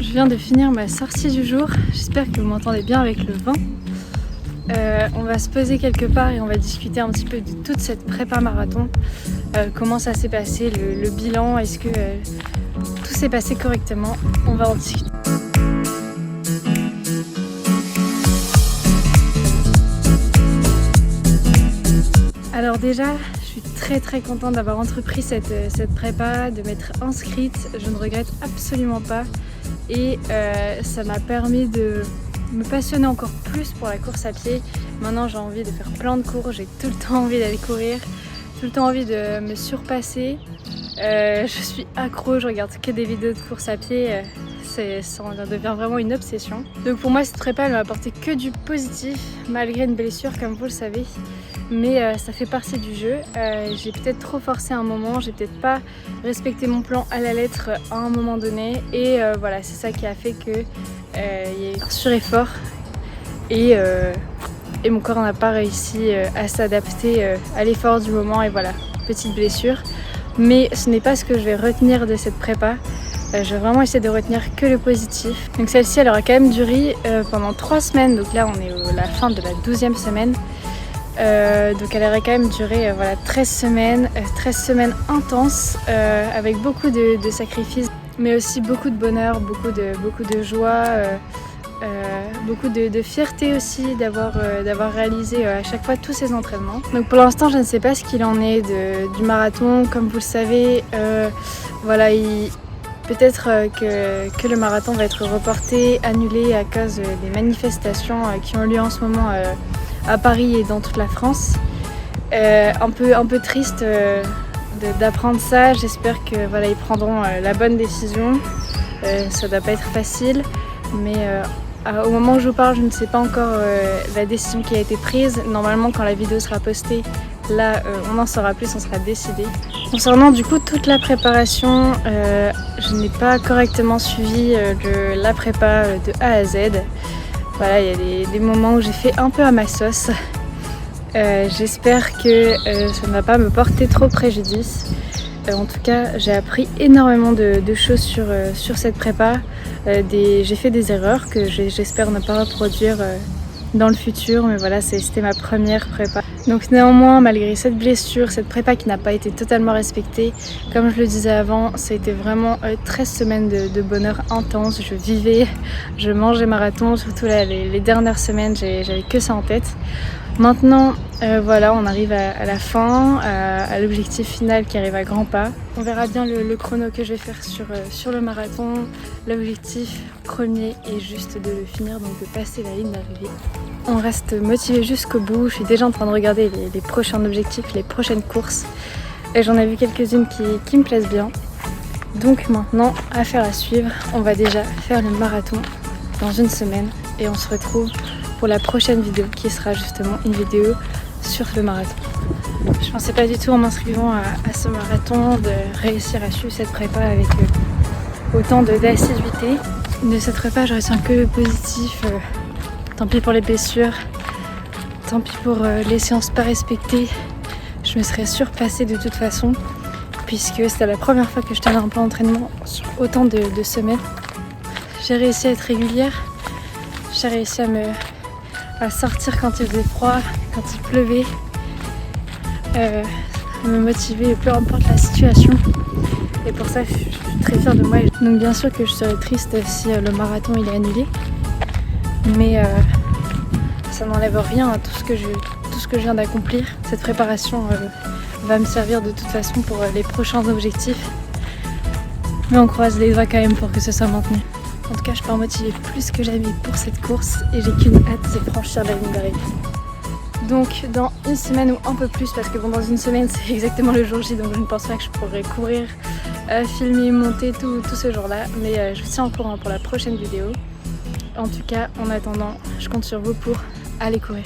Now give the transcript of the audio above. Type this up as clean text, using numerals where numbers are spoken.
Je viens de finir ma sortie du jour, j'espère que vous m'entendez bien avec le vent. On va se poser quelque part et on va discuter un petit peu de toute cette prépa marathon. Comment ça s'est passé, le bilan, est-ce que tout s'est passé correctement? On va en discuter. Alors déjà, je suis très contente d'avoir entrepris cette prépa, de m'être inscrite, je ne regrette absolument pas. Et ça m'a permis de me passionner encore plus pour la course à pied. Maintenant j'ai envie de faire plein de cours, j'ai tout le temps envie d'aller courir, tout le temps envie de me surpasser. Je suis accro, je regarde que des vidéos de course à pied, ça devient vraiment une obsession. Donc pour moi cette prépa elle m'a apporté que du positif, malgré une blessure comme vous le savez. Mais ça fait partie du jeu. J'ai peut-être trop forcé à un moment, j'ai peut-être pas respecté mon plan à la lettre à un moment donné. Et voilà, c'est ça qui a fait que il y a eu un sureffort et mon corps n'a pas réussi à s'adapter à l'effort du moment. Et voilà, petite blessure. Mais ce n'est pas ce que je vais retenir de cette prépa. Je vais vraiment essayer de retenir que le positif. Donc celle-ci elle aura quand même duré pendant 3 semaines. Donc là on est à la fin de la 12e semaine. Donc elle aurait quand même duré 13 semaines intenses avec beaucoup de sacrifices mais aussi beaucoup de bonheur, beaucoup de joie, beaucoup de fierté aussi d'avoir réalisé à chaque fois tous ces entraînements. Donc pour l'instant je ne sais pas ce qu'il en est du marathon, comme vous le savez, peut-être que le marathon va être reporté, annulé à cause des manifestations qui ont lieu en ce moment à Paris et dans toute la France. Un peu triste d'apprendre ça. J'espère que ils prendront la bonne décision. Ça doit pas être facile, mais au moment où je vous parle, je ne sais pas encore la décision qui a été prise. Normalement, quand la vidéo sera postée, là, on en saura plus, on sera décidé. Concernant du coup toute la préparation, je n'ai pas correctement suivi la prépa de A à Z. Voilà, il y a des moments où j'ai fait un peu à ma sauce. J'espère que ça ne va pas me porter trop préjudice. En tout cas, j'ai appris énormément de choses sur cette prépa. J'ai fait des erreurs que j'espère ne pas reproduire dans le futur, mais voilà, c'était ma première prépa. Donc néanmoins, malgré cette blessure, cette prépa qui n'a pas été totalement respectée, comme je le disais avant, ça a été vraiment 13 semaines de bonheur intense. Je vivais, je mangeais marathon, surtout là, les dernières semaines, j'avais que ça en tête. Maintenant, on arrive à la fin, à l'objectif final qui arrive à grands pas. On verra bien le chrono que je vais faire sur le marathon. L'objectif premier est juste de le finir, donc de passer la ligne d'arrivée. On reste motivé jusqu'au bout. Je suis déjà en train de regarder les prochains objectifs, les prochaines courses. Et j'en ai vu quelques-unes qui me plaisent bien. Donc maintenant, affaire à suivre. On va déjà faire le marathon dans une semaine et on se retrouve pour la prochaine vidéo qui sera justement une vidéo sur le marathon. Je pensais pas du tout en m'inscrivant à ce marathon de réussir à suivre cette prépa avec autant d'assiduité. De cette prépa je retiens que le positif. Tant pis pour les blessures, tant pis pour les séances pas respectées. Je me serais surpassée de toute façon puisque c'était la première fois que je tenais un plan d'entraînement sur autant de semaines. J'ai réussi à être régulière, j'ai réussi à sortir quand il faisait froid, quand il pleuvait, à me motiver peu importe la situation. Et pour ça je suis très fière de moi. Donc bien sûr que je serais triste si le marathon il est annulé. Mais ça n'enlève rien à tout ce que je viens d'accomplir. Cette préparation va me servir de toute façon pour les prochains objectifs. Mais on croise les doigts quand même pour que ce soit maintenu. En tout cas, je pars motivée plus que jamais pour cette course et j'ai qu'une hâte, c'est franchir la ligne d'arrivée. Donc dans une semaine ou un peu plus, parce que bon, dans une semaine c'est exactement le jour J, donc je ne pense pas que je pourrai courir, filmer, monter tout ce jour-là. Mais je vous tiens au courant pour la prochaine vidéo. En tout cas, en attendant, je compte sur vous pour aller courir.